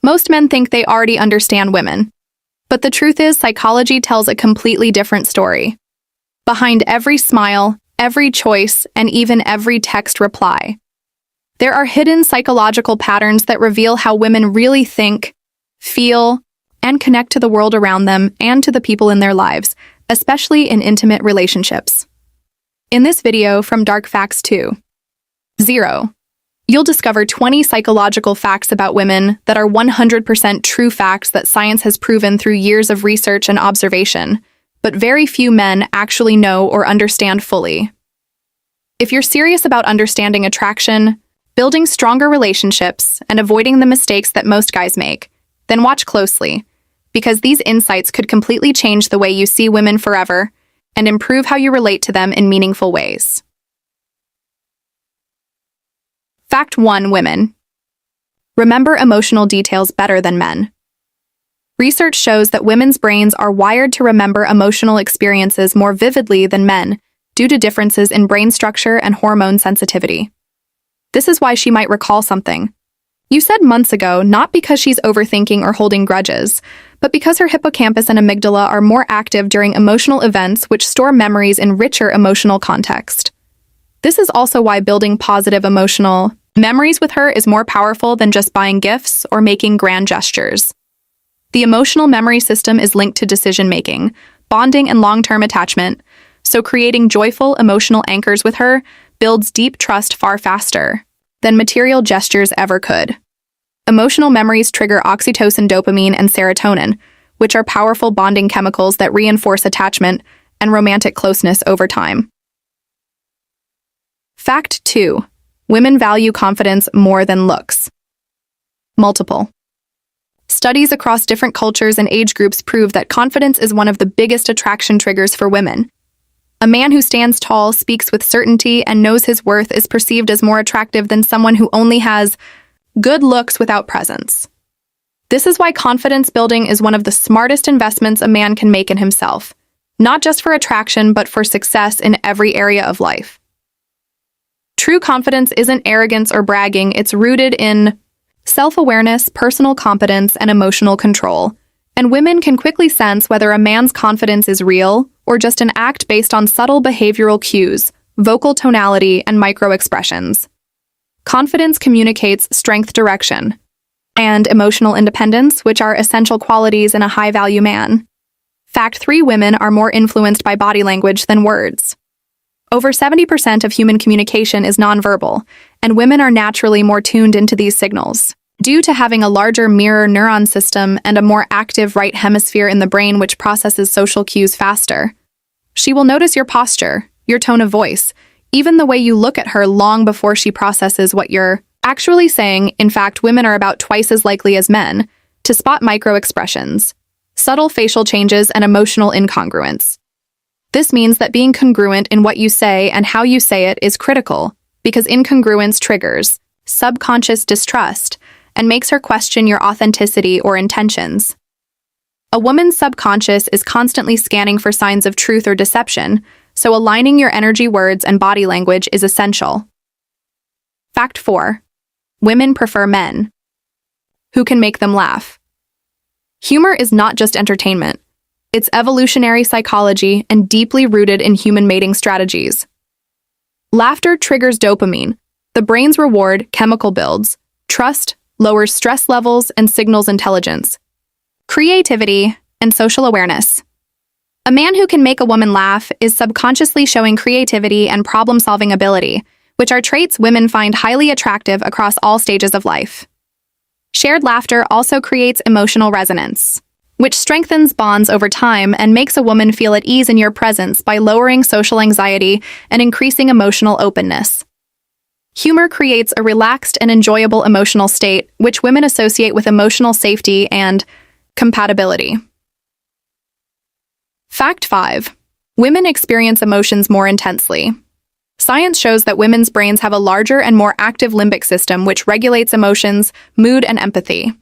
Most men think they already understand women. But the truth is, psychology tells a completely different story. Behind every smile, every choice, and even every text reply, there are hidden psychological patterns that reveal how women really think, feel, and connect to the world around them and to the people in their lives, especially in intimate relationships. In this video from Dark Facts 2.0, you'll discover 20 psychological facts about women that are 100% true facts that science has proven through years of research and observation, but very few men actually know or understand fully. If you're serious about understanding attraction, building stronger relationships, and avoiding the mistakes that most guys make, then watch closely, because these insights could completely change the way you see women forever and improve how you relate to them in meaningful ways. Fact 1. Women remember emotional details better than men. Research shows that women's brains are wired to remember emotional experiences more vividly than men due to differences in brain structure and hormone sensitivity. This is why she might recall something you said months ago, not because she's overthinking or holding grudges, but because her hippocampus and amygdala are more active during emotional events which store memories in richer emotional context. This is also why building positive emotional memories with her is more powerful than just buying gifts or making grand gestures. The emotional memory system is linked to decision-making, bonding, and long-term attachment, so creating joyful emotional anchors with her builds deep trust far faster than material gestures ever could. Emotional memories trigger oxytocin, dopamine, and serotonin, which are powerful bonding chemicals that reinforce attachment and romantic closeness over time. Fact 2. Women value confidence more than looks. Multiple studies across different cultures and age groups prove that confidence is one of the biggest attraction triggers for women. A man who stands tall, speaks with certainty, and knows his worth is perceived as more attractive than someone who only has good looks without presence. This is why confidence building is one of the smartest investments a man can make in himself, not just for attraction, but for success in every area of life. True confidence isn't arrogance or bragging, it's rooted in self-awareness, personal competence, and emotional control. And women can quickly sense whether a man's confidence is real or just an act based on subtle behavioral cues, vocal tonality, and micro-expressions. Confidence communicates strength, direction, and emotional independence, which are essential qualities in a high-value man. Fact 3. Women are more influenced by body language than words. Over 70% of human communication is nonverbal, and women are naturally more tuned into these signals, due to having a larger mirror neuron system and a more active right hemisphere in the brain which processes social cues faster. She will notice your posture, your tone of voice, even the way you look at her long before she processes what you're actually saying. In fact, women are about twice as likely as men to spot micro-expressions, subtle facial changes, and emotional incongruence. This means that being congruent in what you say and how you say it is critical, because incongruence triggers subconscious distrust and makes her question your authenticity or intentions. A woman's subconscious is constantly scanning for signs of truth or deception, so aligning your energy, words, and body language is essential. Fact 4. Women prefer men who can make them laugh. Humor is not just entertainment. It's evolutionary psychology and deeply rooted in human mating strategies. Laughter triggers dopamine, the brain's reward chemical builds trust, lowers stress levels, and signals intelligence, creativity, and social awareness. A man who can make a woman laugh is subconsciously showing creativity and problem-solving ability, which are traits women find highly attractive across all stages of life. Shared laughter also creates emotional resonance, which strengthens bonds over time and makes a woman feel at ease in your presence by lowering social anxiety and increasing emotional openness. Humor creates a relaxed and enjoyable emotional state, which women associate with emotional safety and compatibility. Fact 5. Women experience emotions more intensely. Science shows that women's brains have a larger and more active limbic system which regulates emotions, mood, and empathy.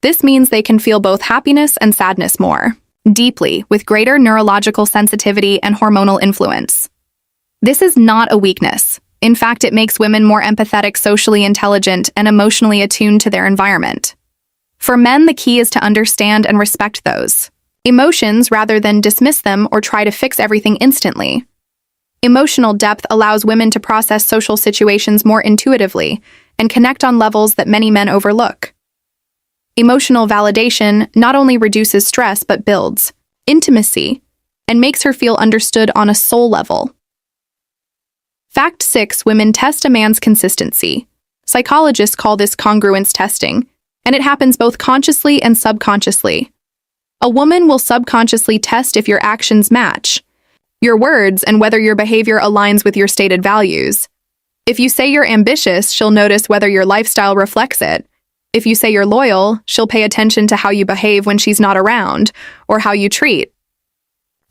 This means they can feel both happiness and sadness more deeply, with greater neurological sensitivity and hormonal influence. This is not a weakness. In fact, it makes women more empathetic, socially intelligent, and emotionally attuned to their environment. For men, the key is to understand and respect those emotions rather than dismiss them or try to fix everything instantly. Emotional depth allows women to process social situations more intuitively and connect on levels that many men overlook. Emotional validation not only reduces stress but builds intimacy and makes her feel understood on a soul level. Fact 6. Women test a man's consistency. Psychologists call this congruence testing, and it happens both consciously and subconsciously. A woman will subconsciously test if your actions match your words and whether your behavior aligns with your stated values. If you say you're ambitious, she'll notice whether your lifestyle reflects it. If you say you're loyal, she'll pay attention to how you behave when she's not around, or how you treat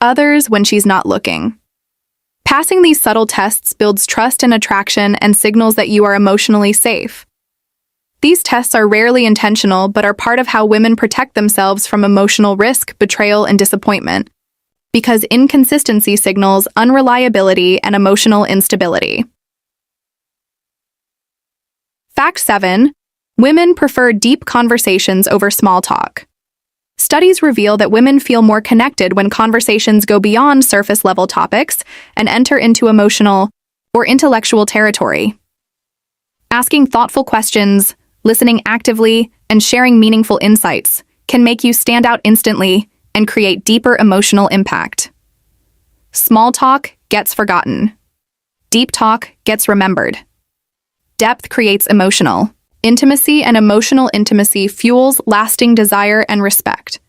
others when she's not looking. Passing these subtle tests builds trust and attraction and signals that you are emotionally safe. These tests are rarely intentional but are part of how women protect themselves from emotional risk, betrayal, and disappointment, because inconsistency signals unreliability and emotional instability. Fact 7. Women prefer deep conversations over small talk. Studies reveal that women feel more connected when conversations go beyond surface-level topics and enter into emotional or intellectual territory. Asking thoughtful questions, listening actively, and sharing meaningful insights can make you stand out instantly and create deeper emotional impact. Small talk gets forgotten. Deep talk gets remembered. Depth creates emotional intimacy, and emotional intimacy fuels lasting desire and respect.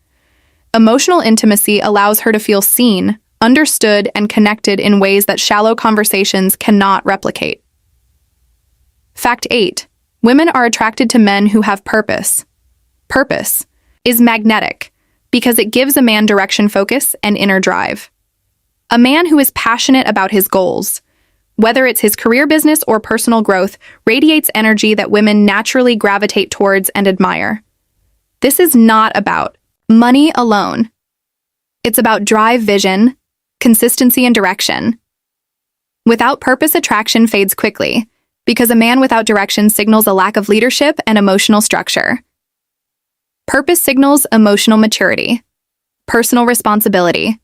Emotional intimacy allows her to feel seen, understood, and connected in ways that shallow conversations cannot replicate. Fact 8. Women are attracted to men who have purpose. Purpose is magnetic because it gives a man direction, focus, and inner drive. A man who is passionate about his goals, whether it's his career, business, or personal growth, radiates energy that women naturally gravitate towards and admire. This is not about money alone. It's about drive, vision, consistency, and direction. Without purpose, attraction fades quickly, because a man without direction signals a lack of leadership and emotional structure. Purpose signals emotional maturity, personal responsibility,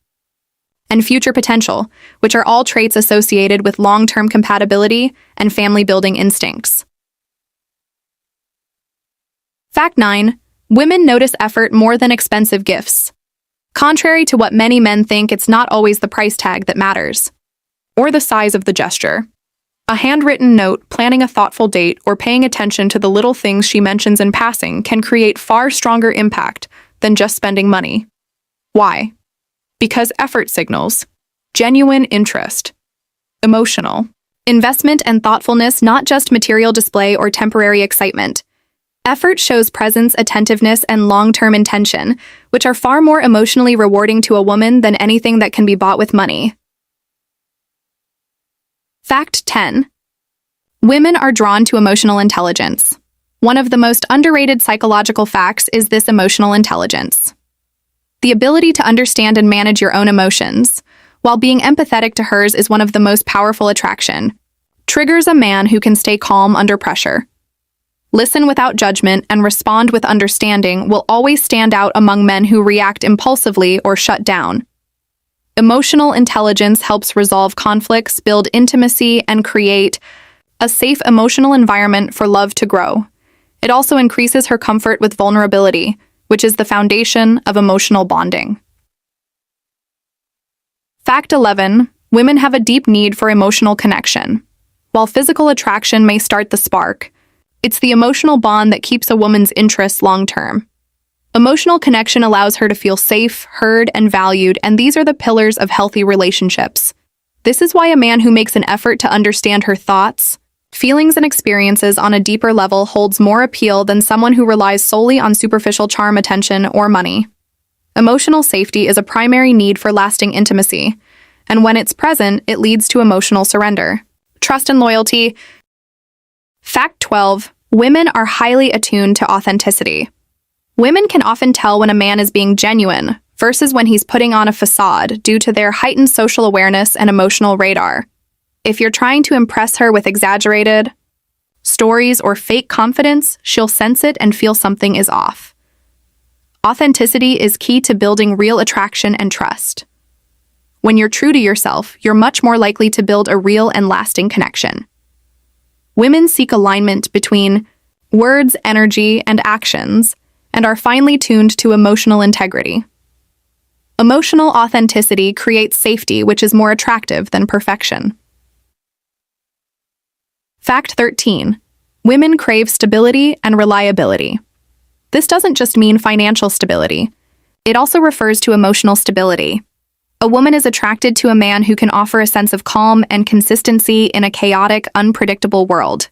and future potential, which are all traits associated with long-term compatibility and family-building instincts. Fact 9. Women notice effort more than expensive gifts. Contrary to what many men think, it's not always the price tag that matters, or the size of the gesture. A handwritten note, planning a thoughtful date, or paying attention to the little things she mentions in passing can create far stronger impact than just spending money. Why? Because effort signals genuine interest, emotional investment, and thoughtfulness, not just material display or temporary excitement. Effort shows presence, attentiveness, and long-term intention, which are far more emotionally rewarding to a woman than anything that can be bought with money. Fact 10. Women are drawn to emotional intelligence. One of the most underrated psychological facts is this emotional intelligence. The ability to understand and manage your own emotions, while being empathetic to hers, is one of the most powerful attraction. Triggers a man who can stay calm under pressure, listen without judgment, and respond with understanding will always stand out among men who react impulsively or shut down. Emotional intelligence helps resolve conflicts, build intimacy, and create a safe emotional environment for love to grow. It also increases her comfort with vulnerability, which is the foundation of emotional bonding. Fact 11. Women have a deep need for emotional connection. While physical attraction may start the spark, it's the emotional bond that keeps a woman's interest long-term. Emotional connection allows her to feel safe, heard, and valued, and these are the pillars of healthy relationships. This is why a man who makes an effort to understand her thoughts, feelings, and experiences on a deeper level holds more appeal than someone who relies solely on superficial charm, attention, or money. Emotional safety is a primary need for lasting intimacy, and when it's present, it leads to emotional surrender, trust, and loyalty. Fact 12. Women are highly attuned to authenticity. Women can often tell when a man is being genuine versus when he's putting on a facade due to their heightened social awareness and emotional radar. If you're trying to impress her with exaggerated stories or fake confidence, she'll sense it and feel something is off. Authenticity is key to building real attraction and trust. When you're true to yourself, you're much more likely to build a real and lasting connection. Women seek alignment between words, energy, and actions, and are finely tuned to emotional integrity. Emotional authenticity creates safety, which is more attractive than perfection. Fact 13. Women crave stability and reliability. This doesn't just mean financial stability. It also refers to emotional stability. A woman is attracted to a man who can offer a sense of calm and consistency in a chaotic, unpredictable world.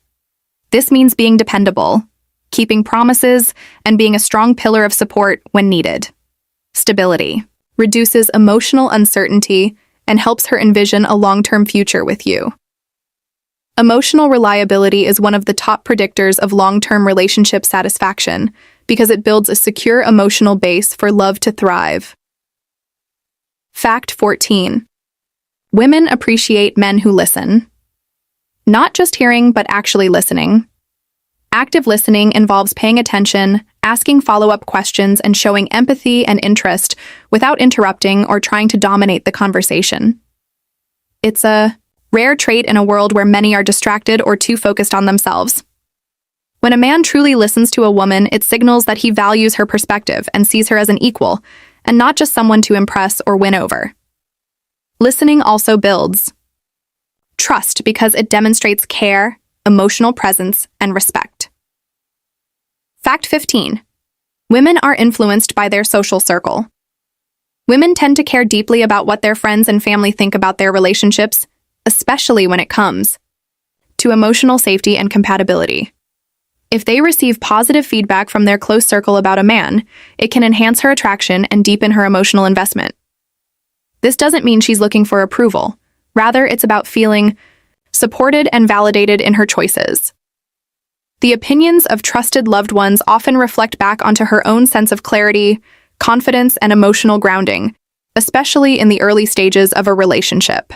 This means being dependable, keeping promises, and being a strong pillar of support when needed. Stability reduces emotional uncertainty and helps her envision a long-term future with you. Emotional reliability is one of the top predictors of long-term relationship satisfaction because it builds a secure emotional base for love to thrive. Fact 14. Women appreciate men who listen. Not just hearing, but actually listening. Active listening involves paying attention, asking follow-up questions, and showing empathy and interest without interrupting or trying to dominate the conversation. It's a rare trait in a world where many are distracted or too focused on themselves. When a man truly listens to a woman, it signals that he values her perspective and sees her as an equal, and not just someone to impress or win over. Listening also builds trust because it demonstrates care, emotional presence, and respect. Fact 15. Women are influenced by their social circle. Women tend to care deeply about what their friends and family think about their relationships, especially when it comes to emotional safety and compatibility. If they receive positive feedback from their close circle about a man, it can enhance her attraction and deepen her emotional investment. This doesn't mean she's looking for approval. Rather, it's about feeling supported and validated in her choices. The opinions of trusted loved ones often reflect back onto her own sense of clarity, confidence, and emotional grounding, especially in the early stages of a relationship.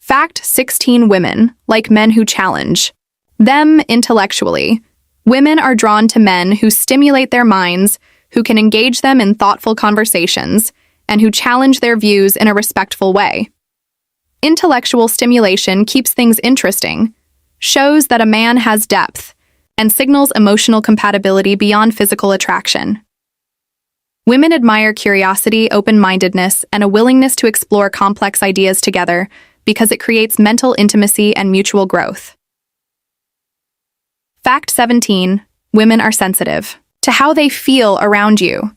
Fact 16. Women like men who challenge them intellectually. Women are drawn to men who stimulate their minds, who can engage them in thoughtful conversations, and who challenge their views in a respectful way. Intellectual stimulation keeps things interesting, shows that a man has depth, and signals emotional compatibility beyond physical attraction. Women admire curiosity, open-mindedness, and a willingness to explore complex ideas together because it creates mental intimacy and mutual growth. Fact 17. Women are sensitive to how they feel around you.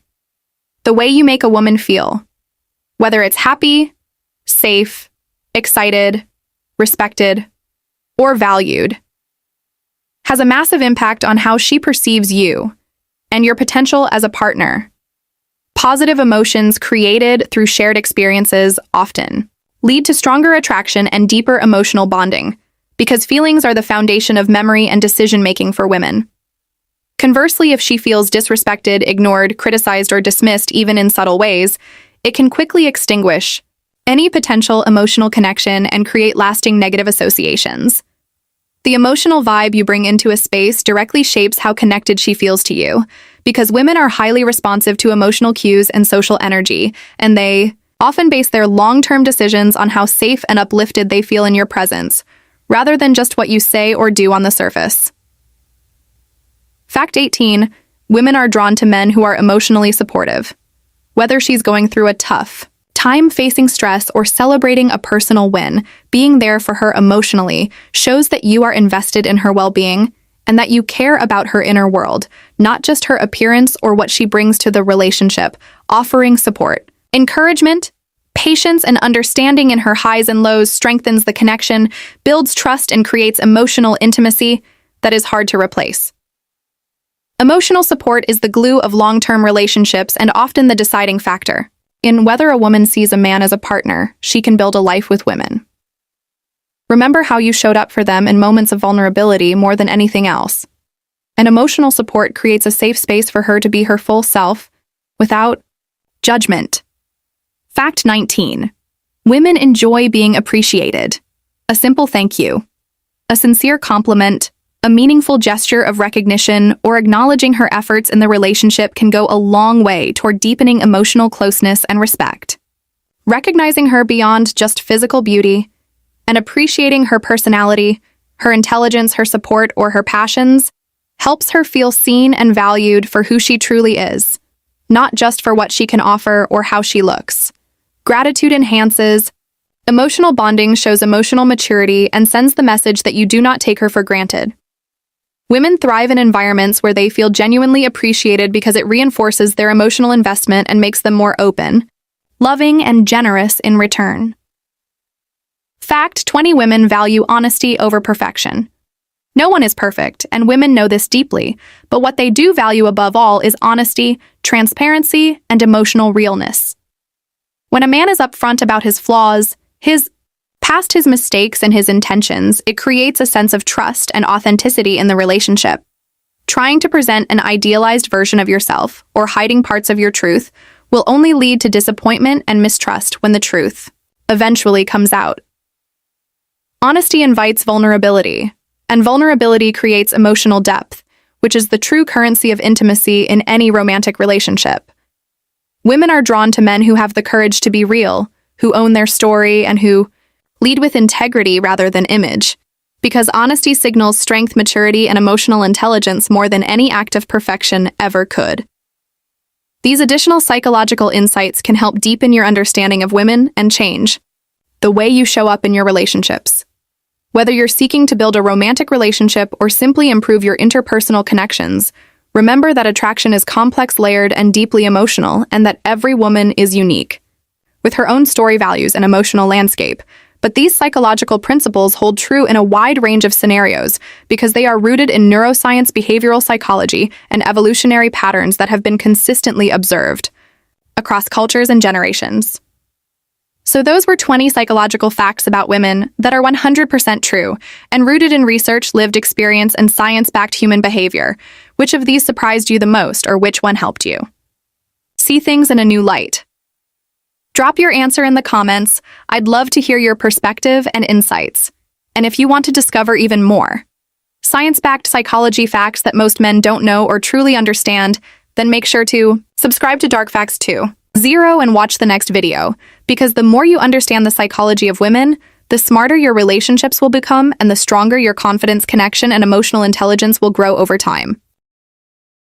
The way you make a woman feel, whether it's happy, safe, excited, respected, or valued, has a massive impact on how she perceives you and your potential as a partner. Positive emotions created through shared experiences often lead to stronger attraction and deeper emotional bonding, because feelings are the foundation of memory and decision-making for women. Conversely, if she feels disrespected, ignored, criticized, or dismissed even in subtle ways, it can quickly extinguish any potential emotional connection and create lasting negative associations. The emotional vibe you bring into a space directly shapes how connected she feels to you, because women are highly responsive to emotional cues and social energy, and they often base their long-term decisions on how safe and uplifted they feel in your presence, rather than just what you say or do on the surface. Fact 18. Women are drawn to men who are emotionally supportive. Whether she's going through a tough time facing stress or celebrating a personal win, being there for her emotionally shows that you are invested in her well-being and that you care about her inner world, not just her appearance or what she brings to the relationship. Offering support, encouragement, patience, and understanding in her highs and lows strengthens the connection, builds trust, and creates emotional intimacy that is hard to replace. Emotional support is the glue of long-term relationships and often the deciding factor in whether a woman sees a man as a partner. She can build a life with women. Remember how you showed up for them in moments of vulnerability more than anything else. And emotional support creates a safe space for her to be her full self without judgment. Fact 19. Women enjoy being appreciated. A simple thank you, a sincere compliment, A meaningful gesture of recognition or acknowledging her efforts in the relationship can go a long way toward deepening emotional closeness and respect. Recognizing her beyond just physical beauty and appreciating her personality, her intelligence, her support, or her passions helps her feel seen and valued for who she truly is, not just for what she can offer or how she looks. Gratitude enhances. Emotional bonding shows emotional maturity and sends the message that you do not take her for granted. Women thrive in environments where they feel genuinely appreciated because it reinforces their emotional investment and makes them more open, loving, and generous in return. Fact: 20 women value honesty over perfection. No one is perfect, and women know this deeply, but what they do value above all is honesty, transparency, and emotional realness. When a man is upfront about his flaws, his mistakes, and his intentions, it creates a sense of trust and authenticity in the relationship. Trying to present an idealized version of yourself or hiding parts of your truth will only lead to disappointment and mistrust when the truth eventually comes out. Honesty invites vulnerability, and vulnerability creates emotional depth, which is the true currency of intimacy in any romantic relationship. Women are drawn to men who have the courage to be real, who own their story, and who lead with integrity rather than image, because honesty signals strength, maturity, and emotional intelligence more than any act of perfection ever could. These additional psychological insights can help deepen your understanding of women and change the way you show up in your relationships. Whether you're seeking to build a romantic relationship or simply improve your interpersonal connections, remember that attraction is complex, layered, and deeply emotional, and that every woman is unique, with her own story, values, and emotional landscape. But these psychological principles hold true in a wide range of scenarios because they are rooted in neuroscience, behavioral psychology, and evolutionary patterns that have been consistently observed across cultures and generations. So those were 20 psychological facts about women that are 100% true and rooted in research, lived experience, and science-backed human behavior. Which of these surprised you the most, or which one helped you see things in a new light? Drop your answer in the comments. I'd love to hear your perspective and insights. And if you want to discover even more science-backed psychology facts that most men don't know or truly understand, then make sure to subscribe to Dark Facts 2.0 and watch the next video, because the more you understand the psychology of women, the smarter your relationships will become and the stronger your confidence, connection, and emotional intelligence will grow over time.